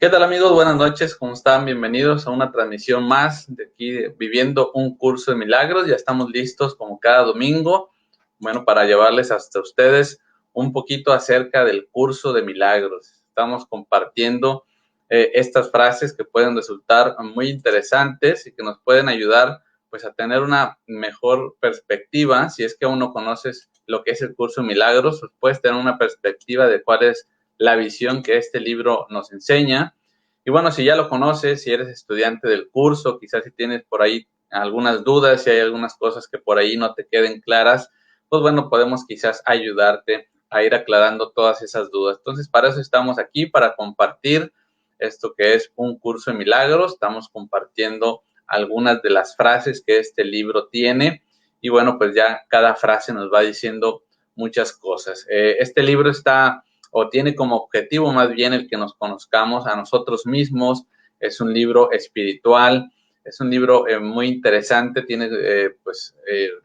¿Qué tal, amigos? Buenas noches, ¿cómo están? Bienvenidos a una transmisión más de aquí Viviendo un Curso de Milagros. Ya estamos listos como cada domingo, bueno, para llevarles hasta ustedes un poquito acerca del curso de milagros. Estamos compartiendo estas frases que pueden resultar muy interesantes y que nos pueden ayudar pues a tener una mejor perspectiva. Si es que aún no conoces lo que es el curso de milagros, pues puedes tener una perspectiva de cuál es la visión que este libro nos enseña. Y bueno, si ya lo conoces, si eres estudiante del curso, quizás si tienes por ahí algunas dudas, si hay algunas cosas que por ahí no te queden claras, pues bueno, podemos quizás ayudarte a ir aclarando todas esas dudas. Entonces, para eso estamos aquí, para compartir esto que es un curso de milagros. Estamos compartiendo algunas de las frases que este libro tiene y bueno, pues ya cada frase nos va diciendo muchas cosas. Este libro está o tiene como objetivo más bien el que nos conozcamos a nosotros mismos. Es un libro espiritual, es un libro muy interesante, tiene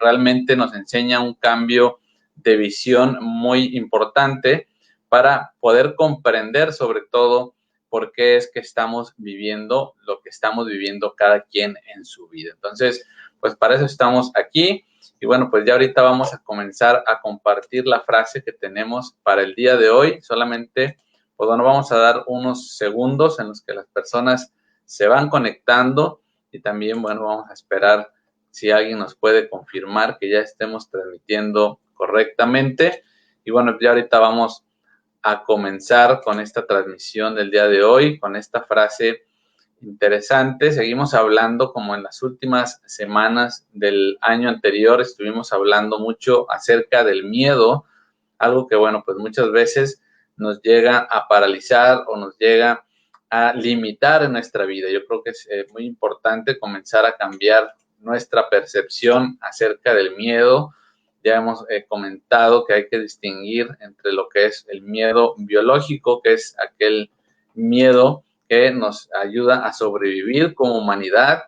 realmente nos enseña un cambio de visión muy importante para poder comprender sobre todo por qué es que estamos viviendo lo que estamos viviendo cada quien en su vida. Entonces, pues para eso estamos aquí. Y bueno, pues ya ahorita vamos a comenzar a compartir la frase que tenemos para el día de hoy. Solamente, pues bueno, vamos a dar unos segundos en los que las personas se van conectando y también, bueno, vamos a esperar si alguien nos puede confirmar que ya estemos transmitiendo correctamente. Y bueno, ya ahorita vamos a comenzar con esta transmisión del día de hoy, con esta frase interesante. Seguimos hablando como en las últimas semanas del año anterior, estuvimos hablando mucho acerca del miedo, algo que bueno, pues muchas veces nos llega a paralizar o nos llega a limitar en nuestra vida. Yo creo que es muy importante comenzar a cambiar nuestra percepción acerca del miedo. Ya hemos comentado que hay que distinguir entre lo que es el miedo biológico, que es aquel miedo que nos ayuda a sobrevivir como humanidad,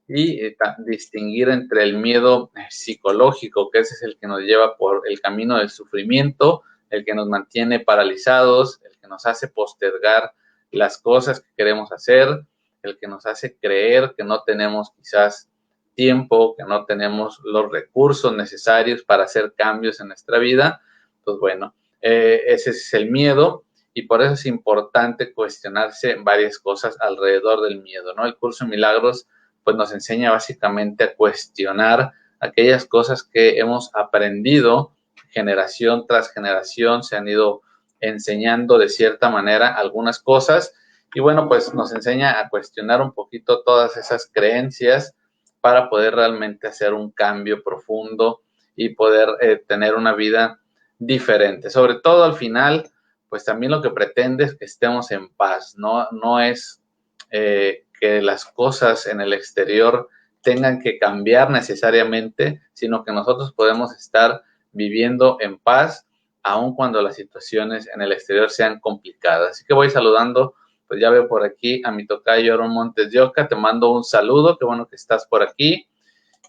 y distinguir entre el miedo psicológico, que ese es el que nos lleva por el camino del sufrimiento, el que nos mantiene paralizados, el que nos hace postergar las cosas que queremos hacer, el que nos hace creer que no tenemos quizás tiempo, que no tenemos los recursos necesarios para hacer cambios en nuestra vida. Pues bueno, ese es el miedo. Y por eso es importante cuestionarse varias cosas alrededor del miedo, ¿no? El curso de milagros pues nos enseña básicamente a cuestionar aquellas cosas que hemos aprendido generación tras generación, se han ido enseñando de cierta manera algunas cosas y bueno, pues nos enseña a cuestionar un poquito todas esas creencias para poder realmente hacer un cambio profundo y poder tener una vida diferente. Sobre todo al final, pues también lo que pretende es que estemos en paz, no es que las cosas en el exterior tengan que cambiar necesariamente, sino que nosotros podemos estar viviendo en paz, aun cuando las situaciones en el exterior sean complicadas. Así que voy saludando, pues ya veo por aquí a mi tocayo Aaron Montes de Oca, te mando un saludo, qué bueno que estás por aquí.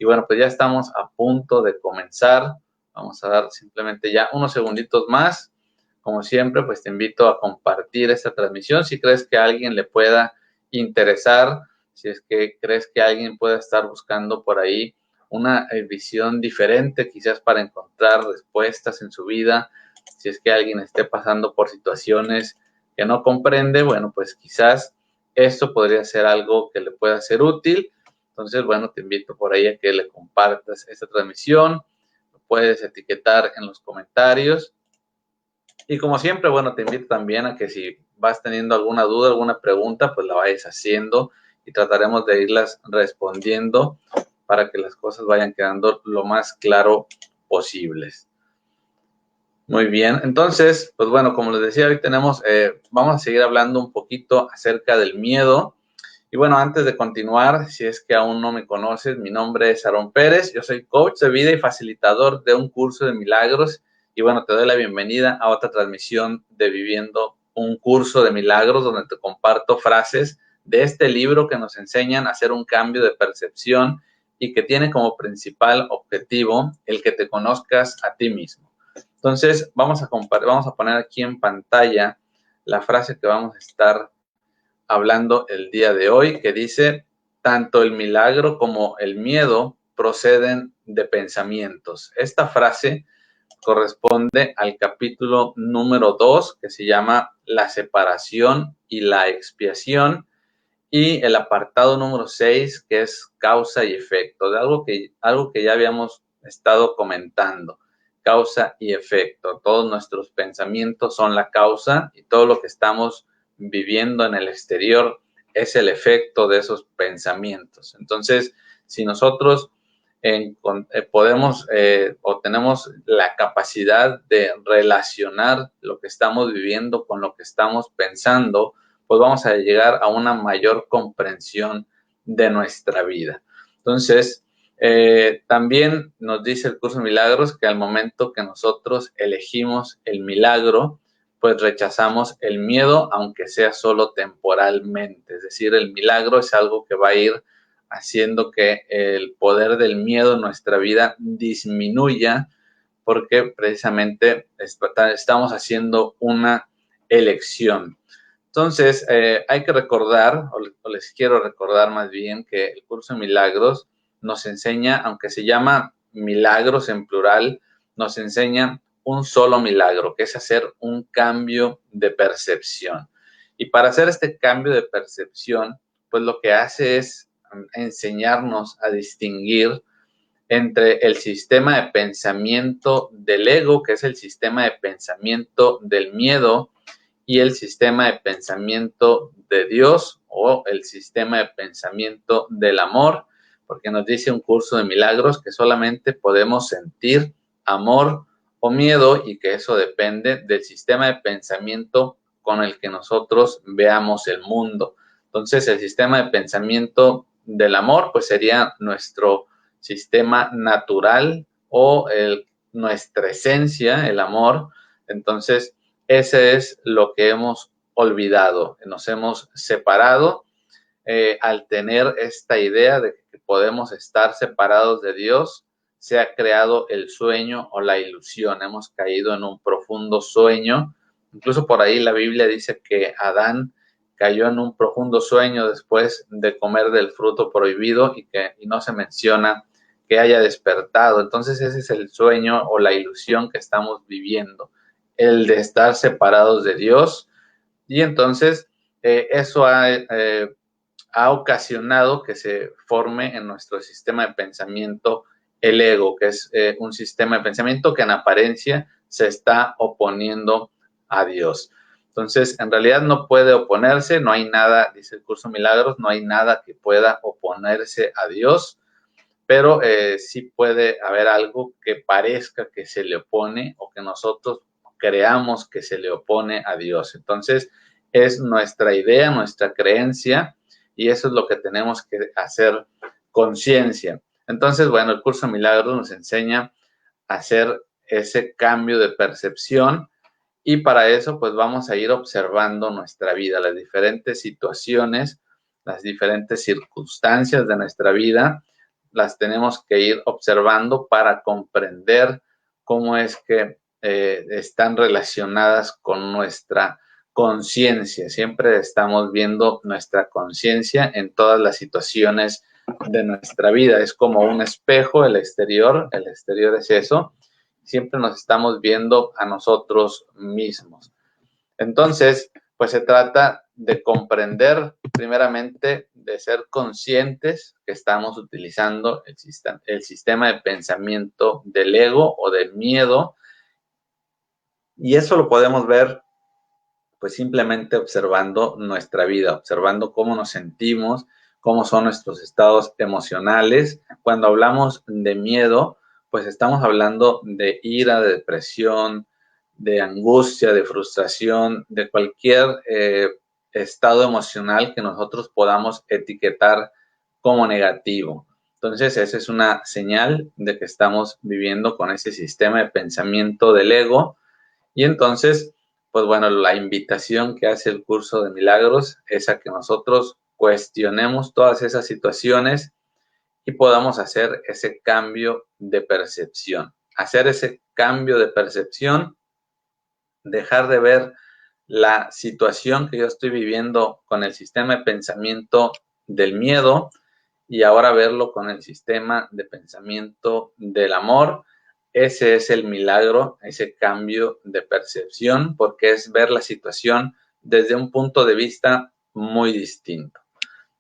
Y bueno, pues ya estamos a punto de comenzar. Vamos a dar simplemente ya unos segunditos más. Como siempre, pues te invito a compartir esta transmisión si crees que a alguien le pueda interesar, si es que crees que alguien pueda estar buscando por ahí una visión diferente, quizás para encontrar respuestas en su vida, si es que alguien esté pasando por situaciones que no comprende, bueno, pues quizás esto podría ser algo que le pueda ser útil. Entonces, bueno, te invito por ahí a que le compartas esta transmisión, lo puedes etiquetar en los comentarios. Y como siempre, bueno, te invito también a que si vas teniendo alguna duda, alguna pregunta, pues la vayas haciendo y trataremos de irlas respondiendo para que las cosas vayan quedando lo más claro posibles. Muy bien, entonces, pues bueno, como les decía, hoy vamos a seguir hablando un poquito acerca del miedo. Y bueno, antes de continuar, si es que aún no me conoces, mi nombre es Aarón Pérez, yo soy coach de vida y facilitador de un curso de milagros. Y bueno, te doy la bienvenida a otra transmisión de Viviendo un Curso de Milagros, donde te comparto frases de este libro que nos enseñan a hacer un cambio de percepción y que tiene como principal objetivo el que te conozcas a ti mismo. Entonces, vamos a poner aquí en pantalla la frase que vamos a estar hablando el día de hoy, que dice, tanto el milagro como el miedo proceden de pensamientos. Esta frase corresponde al capítulo número 2, que se llama La separación y la expiación, y el apartado número 6, que es causa y efecto, de algo que ya habíamos estado comentando, causa y efecto. Todos nuestros pensamientos son la causa y todo lo que estamos viviendo en el exterior es el efecto de esos pensamientos. Entonces, si nosotros podemos o tenemos la capacidad de relacionar lo que estamos viviendo con lo que estamos pensando, pues vamos a llegar a una mayor comprensión de nuestra vida. Entonces, también nos dice el curso de milagros que al momento que nosotros elegimos el milagro, pues rechazamos el miedo, aunque sea solo temporalmente. Es decir, el milagro es algo que va a ir haciendo que el poder del miedo en nuestra vida disminuya, porque precisamente estamos haciendo una elección. Entonces, hay que recordar, o les quiero recordar más bien, que el curso de milagros nos enseña, aunque se llama milagros en plural, nos enseña un solo milagro, que es hacer un cambio de percepción. Y para hacer este cambio de percepción, pues lo que hace es enseñarnos a distinguir entre el sistema de pensamiento del ego, que es el sistema de pensamiento del miedo, y el sistema de pensamiento de Dios o el sistema de pensamiento del amor, porque nos dice un curso de milagros que solamente podemos sentir amor o miedo y que eso depende del sistema de pensamiento con el que nosotros veamos el mundo. Entonces, el sistema de pensamiento del amor, pues sería nuestro sistema natural o nuestra esencia, el amor. Entonces, ese es lo que hemos olvidado, nos hemos separado al tener esta idea de que podemos estar separados de Dios. Se ha creado el sueño o la ilusión, hemos caído en un profundo sueño. Incluso por ahí la Biblia dice que Adán cayó en un profundo sueño después de comer del fruto prohibido y no se menciona que haya despertado. Entonces ese es el sueño o la ilusión que estamos viviendo, el de estar separados de Dios. Y entonces eso ha ocasionado que se forme en nuestro sistema de pensamiento el ego, que es un sistema de pensamiento que en apariencia se está oponiendo a Dios. Entonces, en realidad no puede oponerse, no hay nada, dice el curso Milagros, no hay nada que pueda oponerse a Dios, pero sí puede haber algo que parezca que se le opone o que nosotros creamos que se le opone a Dios. Entonces, es nuestra idea, nuestra creencia, y eso es lo que tenemos que hacer conciencia. Entonces, bueno, el curso de Milagros nos enseña a hacer ese cambio de percepción y para eso pues vamos a ir observando nuestra vida, las diferentes situaciones, las diferentes circunstancias de nuestra vida, las tenemos que ir observando para comprender cómo es que están relacionadas con nuestra conciencia. Siempre estamos viendo nuestra conciencia en todas las situaciones de nuestra vida. Es como un espejo, el exterior es eso. Siempre nos estamos viendo a nosotros mismos. Entonces, pues se trata de comprender, primeramente, de ser conscientes que estamos utilizando el sistema de pensamiento del ego o del miedo. Y eso lo podemos ver pues simplemente observando nuestra vida, observando cómo nos sentimos, cómo son nuestros estados emocionales. Cuando hablamos de miedo, pues estamos hablando de ira, de depresión, de angustia, de frustración, de cualquier estado emocional que nosotros podamos etiquetar como negativo. Entonces, esa es una señal de que estamos viviendo con ese sistema de pensamiento del ego. Y entonces, pues bueno, la invitación que hace el curso de milagros es a que nosotros cuestionemos todas esas situaciones y podamos hacer ese cambio de percepción. Hacer ese cambio de percepción, dejar de ver la situación que yo estoy viviendo con el sistema de pensamiento del miedo y ahora verlo con el sistema de pensamiento del amor. Ese es el milagro, ese cambio de percepción, porque es ver la situación desde un punto de vista muy distinto.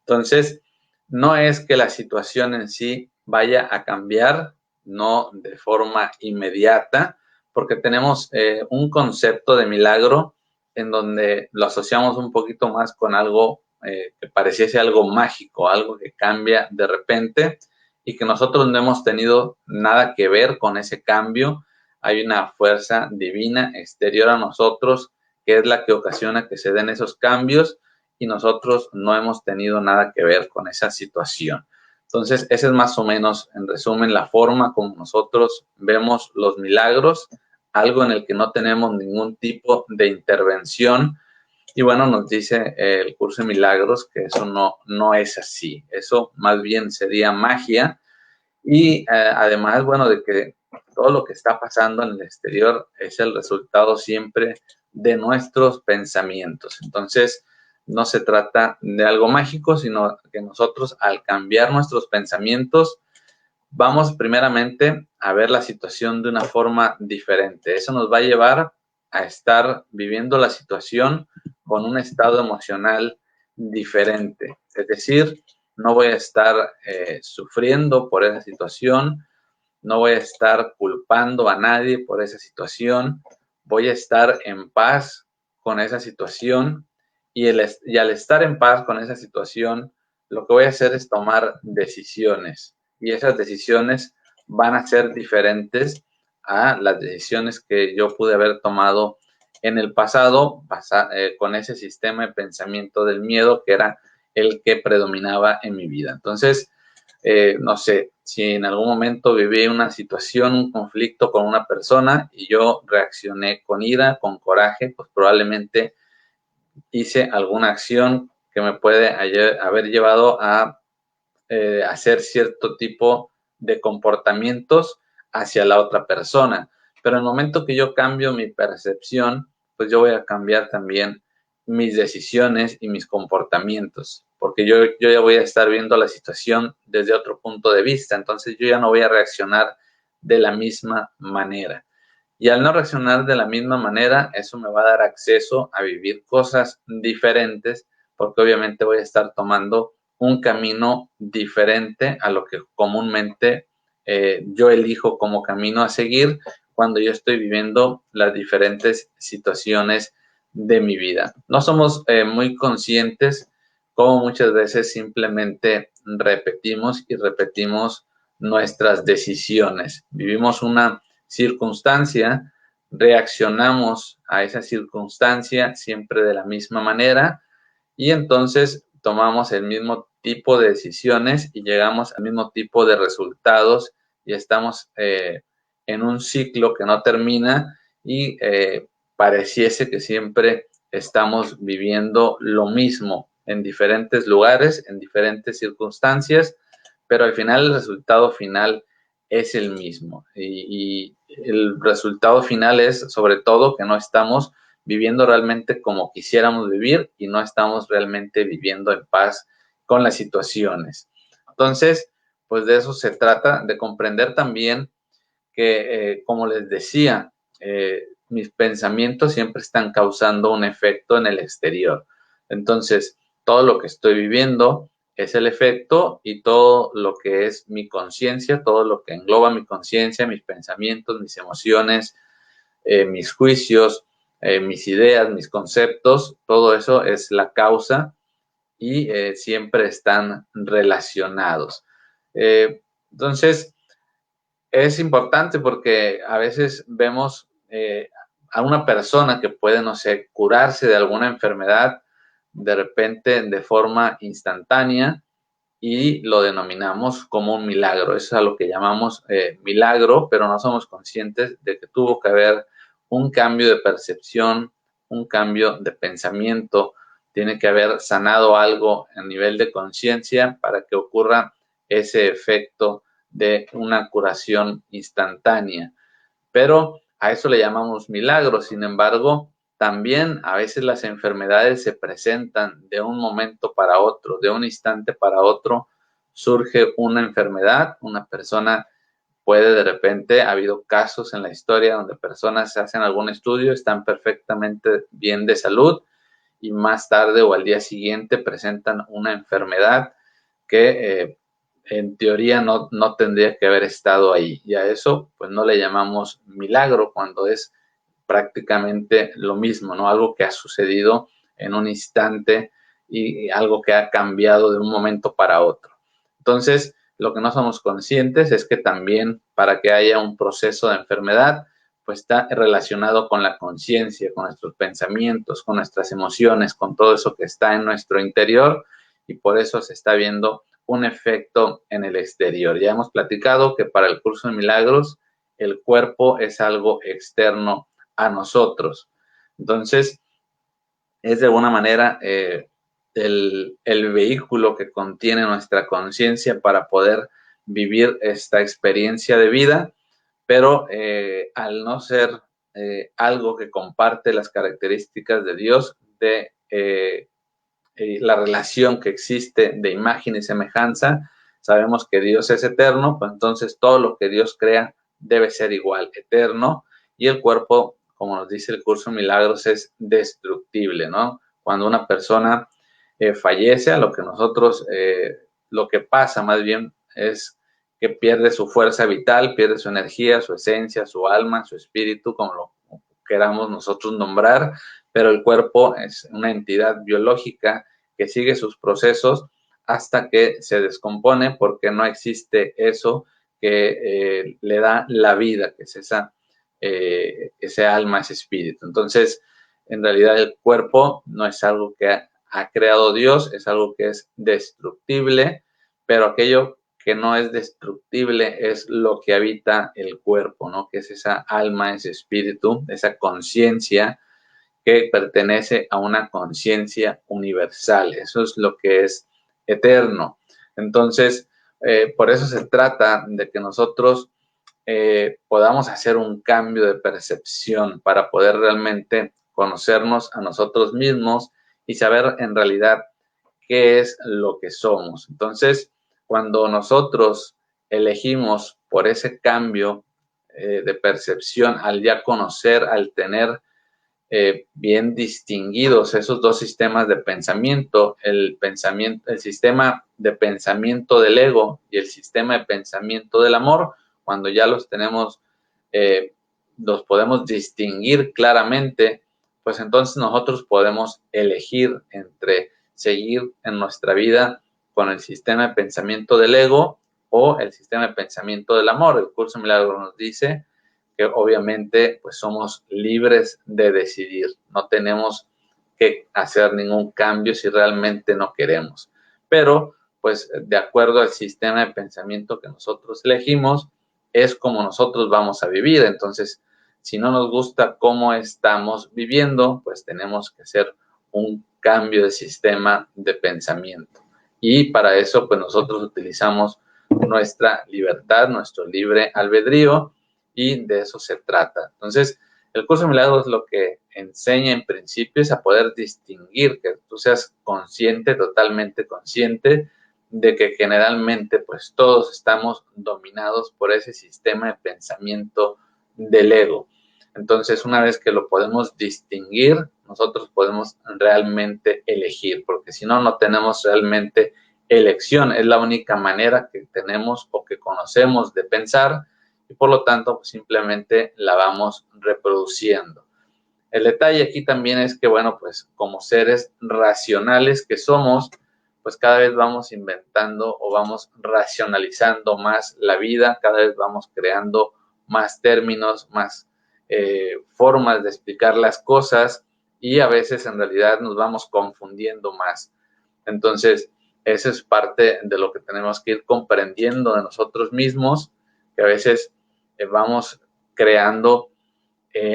Entonces, no es que la situación en sí vaya a cambiar, no de forma inmediata, porque tenemos un concepto de milagro en donde lo asociamos un poquito más con algo que pareciese algo mágico, algo que cambia de repente y que nosotros no hemos tenido nada que ver con ese cambio. Hay una fuerza divina exterior a nosotros que es la que ocasiona que se den esos cambios y nosotros no hemos tenido nada que ver con esa situación. Entonces, esa es más o menos, en resumen, la forma como nosotros vemos los milagros, algo en el que no tenemos ningún tipo de intervención. Y bueno, nos dice el curso de milagros que eso no es así. Eso más bien sería magia. Y además, bueno, de que todo lo que está pasando en el exterior es el resultado siempre de nuestros pensamientos. Entonces, no se trata de algo mágico, sino que nosotros al cambiar nuestros pensamientos, vamos primeramente a ver la situación de una forma diferente. Eso nos va a llevar a estar viviendo la situación con un estado emocional diferente. Es decir, no voy a estar sufriendo por esa situación, no voy a estar culpando a nadie por esa situación, voy a estar en paz con esa situación y al estar en paz con esa situación, lo que voy a hacer es tomar decisiones y esas decisiones van a ser diferentes a las decisiones que yo pude haber tomado en el pasado con ese sistema de pensamiento del miedo que era el que predominaba en mi vida. Entonces, no sé, si en algún momento viví una situación, un conflicto con una persona y yo reaccioné con ira, con coraje, pues probablemente hice alguna acción que me puede haber llevado a hacer cierto tipo de comportamientos hacia la otra persona. Pero en el momento que yo cambio mi percepción, pues yo voy a cambiar también mis decisiones y mis comportamientos, porque yo ya voy a estar viendo la situación desde otro punto de vista, entonces yo ya no voy a reaccionar de la misma manera. Y al no reaccionar de la misma manera, eso me va a dar acceso a vivir cosas diferentes, porque obviamente voy a estar tomando un camino diferente a lo que comúnmente yo elijo como camino a seguir cuando yo estoy viviendo las diferentes situaciones de mi vida. No somos muy conscientes como muchas veces simplemente repetimos y repetimos nuestras decisiones. Vivimos una circunstancia, reaccionamos a esa circunstancia siempre de la misma manera y entonces tomamos el mismo tipo de decisiones y llegamos al mismo tipo de resultados y estamos en un ciclo que no termina y pareciese que siempre estamos viviendo lo mismo en diferentes lugares, en diferentes circunstancias, pero al final el resultado final es el mismo y el resultado final es sobre todo que no estamos viviendo realmente como quisiéramos vivir y no estamos realmente viviendo en paz con las situaciones. Entonces, pues de eso se trata, de comprender también que, como les decía, mis pensamientos siempre están causando un efecto en el exterior. Entonces, todo lo que estoy viviendo es el efecto y todo lo que es mi conciencia, todo lo que engloba mi conciencia, mis pensamientos, mis emociones, mis juicios, mis ideas, mis conceptos, todo eso es la causa y siempre están relacionados. Entonces, es importante porque a veces vemos a una persona que puede, no sé, curarse de alguna enfermedad de repente de forma instantánea y lo denominamos como un milagro. Eso es a lo que llamamos milagro, pero no somos conscientes de que tuvo que haber un cambio de percepción, un cambio de pensamiento, tiene que haber sanado algo a nivel de conciencia para que ocurra ese efecto de una curación instantánea. Pero a eso le llamamos milagro. Sin embargo, también a veces las enfermedades se presentan de un momento para otro, de un instante para otro, surge una enfermedad, una persona puede de repente, ha habido casos en la historia donde personas hacen algún estudio, están perfectamente bien de salud y más tarde o al día siguiente presentan una enfermedad que en teoría no tendría que haber estado ahí. Y a eso pues no le llamamos milagro cuando es prácticamente lo mismo, ¿no? Algo que ha sucedido en un instante y algo que ha cambiado de un momento para otro. Entonces, lo que no somos conscientes es que también para que haya un proceso de enfermedad, pues está relacionado con la conciencia, con nuestros pensamientos, con nuestras emociones, con todo eso que está en nuestro interior y por eso se está viendo un efecto en el exterior. Ya hemos platicado que para el curso de milagros el cuerpo es algo externo a nosotros. Entonces, es de alguna manera el vehículo que contiene nuestra conciencia para poder vivir esta experiencia de vida, pero al no ser algo que comparte las características de Dios, de la relación que existe de imagen y semejanza, sabemos que Dios es eterno, pues entonces todo lo que Dios crea debe ser igual, eterno, y el cuerpo, como nos dice el curso de milagros, es destructible, ¿no? Cuando una persona fallece, a lo que nosotros, lo que pasa más bien es que pierde su fuerza vital, pierde su energía, su esencia, su alma, su espíritu, como lo queramos nosotros nombrar, pero el cuerpo es una entidad biológica que sigue sus procesos hasta que se descompone porque no existe eso que le da la vida, que es ese alma, ese espíritu. Entonces, en realidad el cuerpo no es algo que ha creado Dios, es algo que es destructible, pero aquello que no es destructible es lo que habita el cuerpo, ¿no? Que es esa alma, ese espíritu, esa conciencia que pertenece a una conciencia universal. Eso es lo que es eterno. Entonces, por eso se trata de que nosotros podamos hacer un cambio de percepción para poder realmente conocernos a nosotros mismos y saber en realidad qué es lo que somos. Entonces, cuando nosotros elegimos por ese cambio de percepción, al ya conocer, al tener bien distinguidos esos dos sistemas de pensamiento, el sistema de pensamiento del ego y el sistema de pensamiento del amor, cuando ya los tenemos, los podemos distinguir claramente, pues entonces nosotros podemos elegir entre seguir en nuestra vida con el sistema de pensamiento del ego o el sistema de pensamiento del amor. El curso Milagro nos dice que obviamente pues somos libres de decidir, no tenemos que hacer ningún cambio si realmente no queremos, pero pues de acuerdo al sistema de pensamiento que nosotros elegimos, es como nosotros vamos a vivir. Entonces, si no nos gusta cómo estamos viviendo, pues tenemos que hacer un cambio de sistema de pensamiento. Y para eso, pues nosotros utilizamos nuestra libertad, nuestro libre albedrío, y de eso se trata. Entonces, el curso de milagros lo que enseña en principio es a poder distinguir, que tú seas consciente, totalmente consciente, de que generalmente pues todos estamos dominados por ese sistema de pensamiento del ego. Entonces, una vez que lo podemos distinguir, nosotros podemos realmente elegir, porque si no, no tenemos realmente elección. Es la única manera que tenemos o que conocemos de pensar y por lo tanto pues, simplemente la vamos reproduciendo. El detalle aquí también es que, bueno, pues como seres racionales que somos, pues cada vez vamos inventando o vamos racionalizando más la vida, cada vez vamos creando más términos, más formas de explicar las cosas y a veces en realidad nos vamos confundiendo más. Entonces, eso es parte de lo que tenemos que ir comprendiendo de nosotros mismos, que a veces vamos creando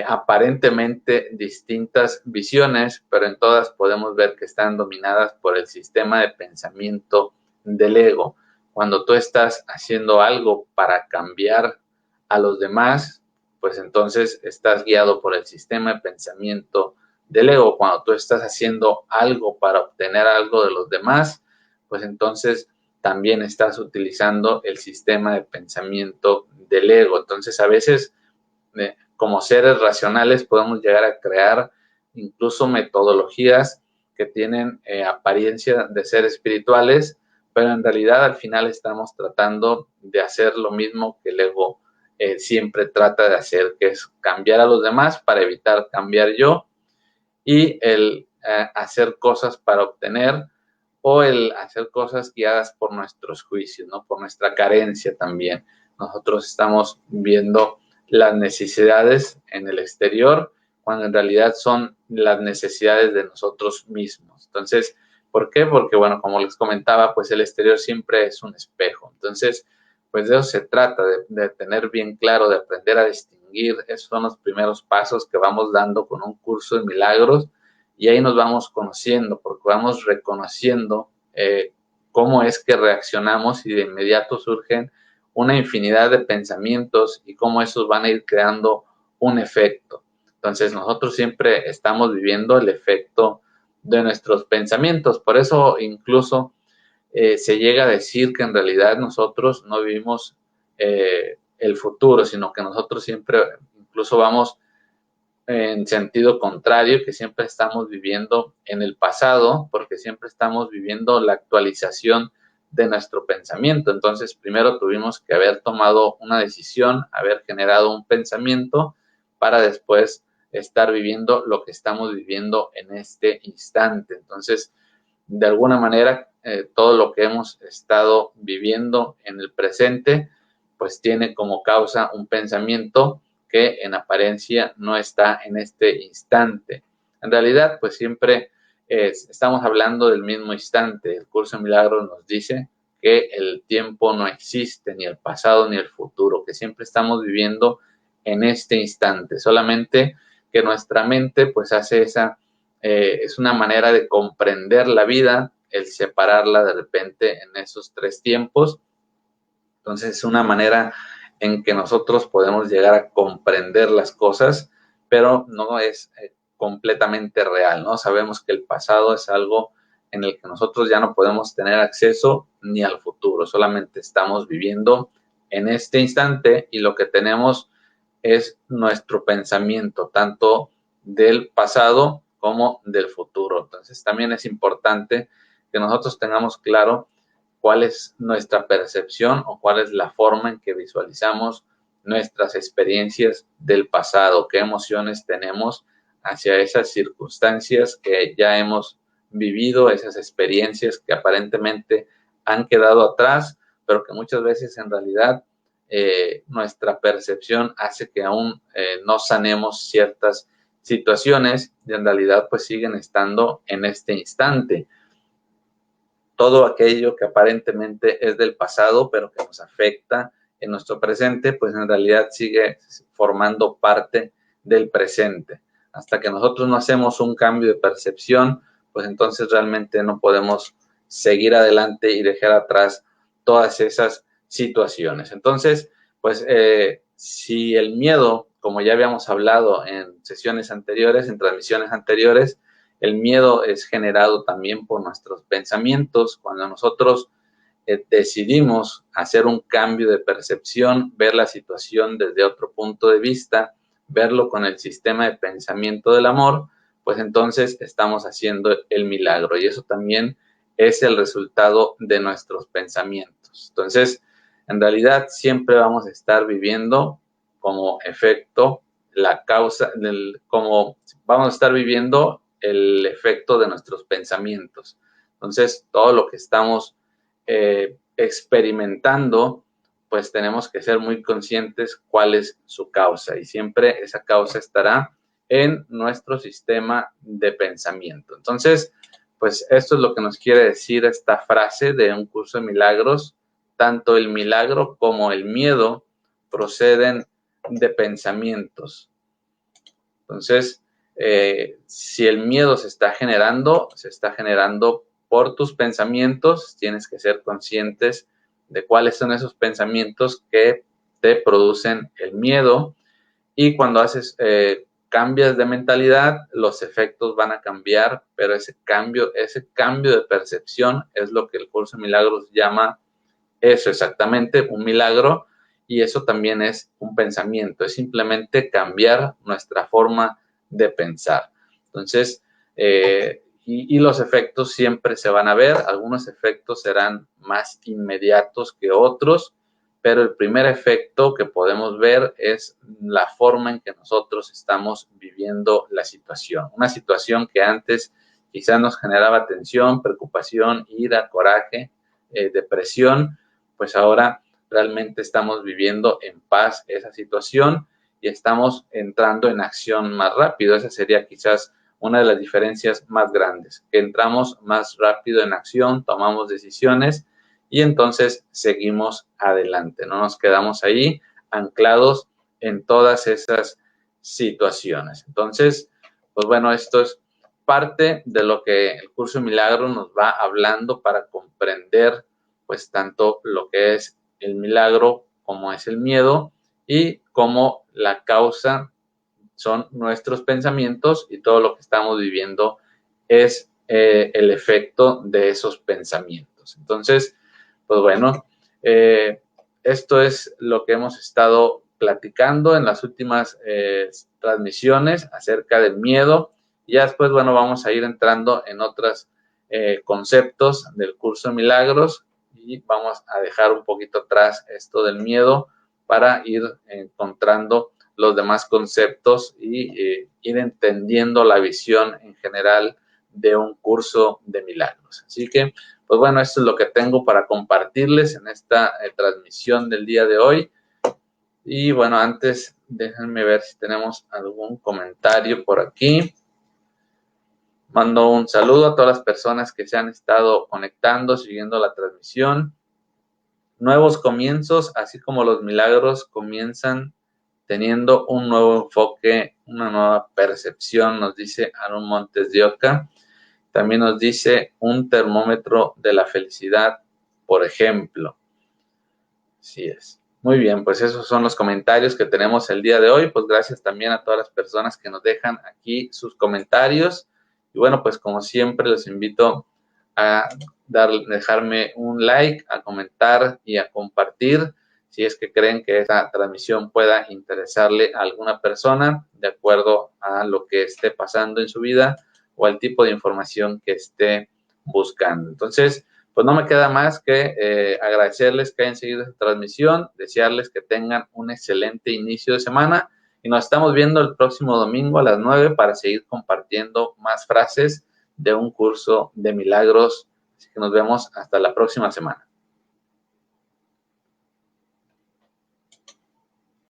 aparentemente distintas visiones, pero en todas podemos ver que están dominadas por el sistema de pensamiento del ego. Cuando tú estás haciendo algo para cambiar a los demás, pues entonces estás guiado por el sistema de pensamiento del ego. Cuando tú estás haciendo algo para obtener algo de los demás, pues entonces también estás utilizando el sistema de pensamiento del ego. Entonces, a veces, como seres racionales, podemos llegar a crear incluso metodologías que tienen apariencia de ser espirituales, pero en realidad al final estamos tratando de hacer lo mismo que el ego siempre trata de hacer, que es cambiar a los demás para evitar cambiar yo, y el hacer cosas para obtener, o el hacer cosas guiadas por nuestros juicios, ¿no? Por nuestra carencia también. Nosotros estamos viendo las necesidades en el exterior, cuando en realidad son las necesidades de nosotros mismos. Entonces, ¿por qué? Porque, bueno, como les comentaba, pues el exterior siempre es un espejo. Entonces, pues de eso se trata, de tener bien claro, de aprender a distinguir. Esos son los primeros pasos que vamos dando con un curso de milagros, y ahí nos vamos conociendo, porque vamos reconociendo cómo es que reaccionamos, y de inmediato surgen una infinidad de pensamientos y cómo esos van a ir creando un efecto. Entonces nosotros siempre estamos viviendo el efecto de nuestros pensamientos. Por eso incluso se llega a decir que en realidad nosotros no vivimos el futuro, sino que nosotros siempre incluso vamos en sentido contrario, que siempre estamos viviendo en el pasado, porque siempre estamos viviendo la actualización de nuestro pensamiento. Entonces, primero tuvimos que haber tomado una decisión, haber generado un pensamiento, para después estar viviendo lo que estamos viviendo en este instante. Entonces, de alguna manera, todo lo que hemos estado viviendo en el presente, pues tiene como causa un pensamiento que en apariencia no está en este instante. En realidad, pues siempre estamos hablando del mismo instante. El curso de milagros nos dice que el tiempo no existe, ni el pasado ni el futuro, que siempre estamos viviendo en este instante. Solamente que nuestra mente pues hace es una manera de comprender la vida, el separarla de repente en esos tres tiempos. Entonces es una manera en que nosotros podemos llegar a comprender las cosas, pero no es completamente real, ¿no? Sabemos que el pasado es algo en el que nosotros ya no podemos tener acceso, ni al futuro, solamente estamos viviendo en este instante, y lo que tenemos es nuestro pensamiento, tanto del pasado como del futuro. Entonces también es importante que nosotros tengamos claro cuál es nuestra percepción, o cuál es la forma en que visualizamos nuestras experiencias del pasado, qué emociones tenemos hacia esas circunstancias que ya hemos vivido, esas experiencias que aparentemente han quedado atrás, pero que muchas veces en realidad nuestra percepción hace que aún no sanemos ciertas situaciones, y en realidad pues siguen estando en este instante. Todo aquello que aparentemente es del pasado, pero que nos afecta en nuestro presente, pues en realidad sigue formando parte del presente. Hasta que nosotros no hacemos un cambio de percepción, pues entonces realmente no podemos seguir adelante y dejar atrás todas esas situaciones. Entonces, pues si el miedo, como ya habíamos hablado en sesiones anteriores, en transmisiones anteriores, el miedo es generado también por nuestros pensamientos. Cuando nosotros decidimos hacer un cambio de percepción, ver la situación desde otro punto de vista, verlo con el sistema de pensamiento del amor, pues entonces estamos haciendo el milagro, y eso también es el resultado de nuestros pensamientos. Entonces, en realidad siempre vamos a estar viviendo como efecto la causa, como vamos a estar viviendo el efecto de nuestros pensamientos. Entonces, todo lo que estamos experimentando, pues tenemos que ser muy conscientes cuál es su causa, y siempre esa causa estará en nuestro sistema de pensamiento. Entonces, pues esto es lo que nos quiere decir esta frase de un curso de milagros: tanto el milagro como el miedo proceden de pensamientos. Entonces, si el miedo se está generando por tus pensamientos. Tienes que ser conscientes de cuáles son esos pensamientos que te producen el miedo, y cuando haces cambias de mentalidad, los efectos van a cambiar, pero ese cambio de percepción es lo que el Curso de Milagros llama eso exactamente, un milagro, y eso también es un pensamiento, es simplemente cambiar nuestra forma de pensar. Entonces, y los efectos siempre se van a ver, algunos efectos serán más inmediatos que otros, pero el primer efecto que podemos ver es la forma en que nosotros estamos viviendo la situación. Una situación que antes quizás nos generaba tensión, preocupación, ira, coraje, depresión, pues ahora realmente estamos viviendo en paz esa situación y estamos entrando en acción más rápido. Esa sería quizás una de las diferencias más grandes, que entramos más rápido en acción, tomamos decisiones y entonces seguimos adelante, no nos quedamos ahí anclados en todas esas situaciones. Entonces, pues bueno, esto es parte de lo que el Curso de Milagros nos va hablando para comprender pues tanto lo que es el milagro como es el miedo y cómo la causa son nuestros pensamientos y todo lo que estamos viviendo es el efecto de esos pensamientos. Entonces, pues bueno, esto es lo que hemos estado platicando en las últimas transmisiones acerca del miedo. Y ya después, bueno, vamos a ir entrando en otros conceptos del Curso de Milagros y vamos a dejar un poquito atrás esto del miedo para ir encontrando los demás conceptos y ir entendiendo la visión en general de un curso de milagros. Así que, pues bueno, esto es lo que tengo para compartirles en esta transmisión del día de hoy. Y bueno, antes déjenme ver si tenemos algún comentario por aquí. Mando un saludo a todas las personas que se han estado conectando, siguiendo la transmisión. Nuevos comienzos, así como los milagros, comienzan teniendo un nuevo enfoque, una nueva percepción, nos dice Aaron Montes de Oca. También nos dice un termómetro de la felicidad, por ejemplo. Así es. Muy bien, pues esos son los comentarios que tenemos el día de hoy. Pues gracias también a todas las personas que nos dejan aquí sus comentarios. Y bueno, pues como siempre les invito a dejarme un like, a comentar y a compartir si es que creen que esta transmisión pueda interesarle a alguna persona de acuerdo a lo que esté pasando en su vida o al tipo de información que esté buscando. Entonces, pues no me queda más que agradecerles que hayan seguido esta transmisión, desearles que tengan un excelente inicio de semana y nos estamos viendo el próximo domingo a las 9 para seguir compartiendo más frases de un curso de milagros. Así que nos vemos hasta la próxima semana.